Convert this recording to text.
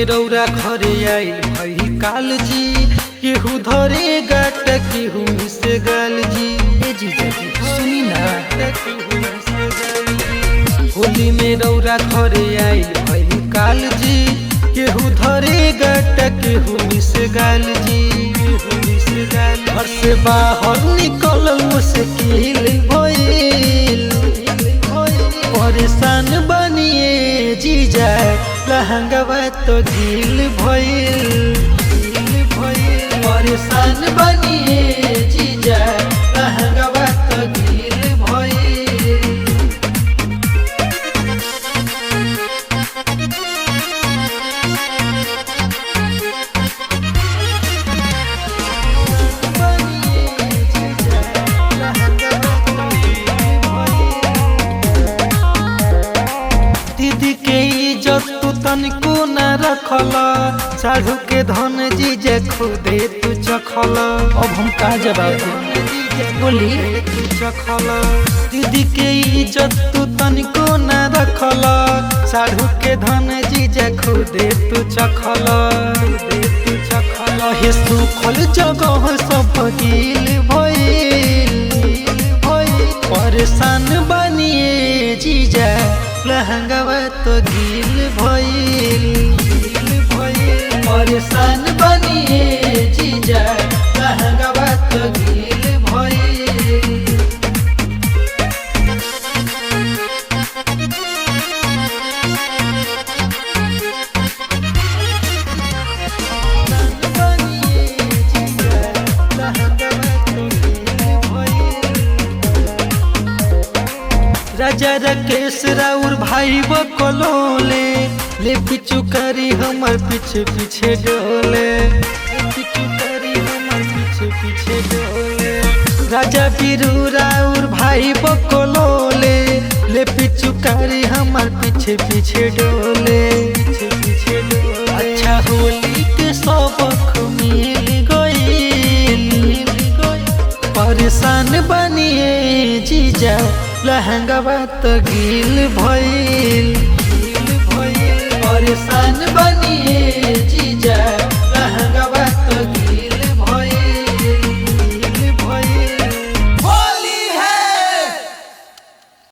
रौरा घरे आई भई काल जी, केहू धरे गाट केहू मिसे गाल जी। ए जीजा जी सुनी ना, होली में रौरा घरे आई भई काल जी, केहू धरे गाट केहू मिसे गाल जी। घर से बाहर निकल मुश्किल भइल, परेशान बनिए जीजा लहंगवा तो गिल भइल। परेशान बनिए जीजा लहंगवा तो गिल भइल। दीदी के इज्जत तू तनिको न रखला, साढ़ू के धन जीजे खुदे तू चखला। अब हम का जवाब बोली तू चखला। दीदी के इज्जत तू तनिको न रखला, साढ़ू के धन जीजे खुदे तू चखला। हे सुखल जगह सब गिल भइल, परेशान बनिए जीजा लहंगवा तो गिल भइल। परेशान बनिए जीजा लहंगवा तो गिल भइल। राजा राकेश राउर भाई बकलोले, ले पिचु करी हमर पीछे पीछे डोले। पिचु करी हमर पीछे पीछे डोले। राजा बीरू राउर भाई बकलोले, ले पिचु करी हमर पीछे पीछे डोले। अच्छा होली के सबक मिल गइल, परेशान बनिए जीजा लहंगवा तो गिल भइल। परेशान बनिए जीजा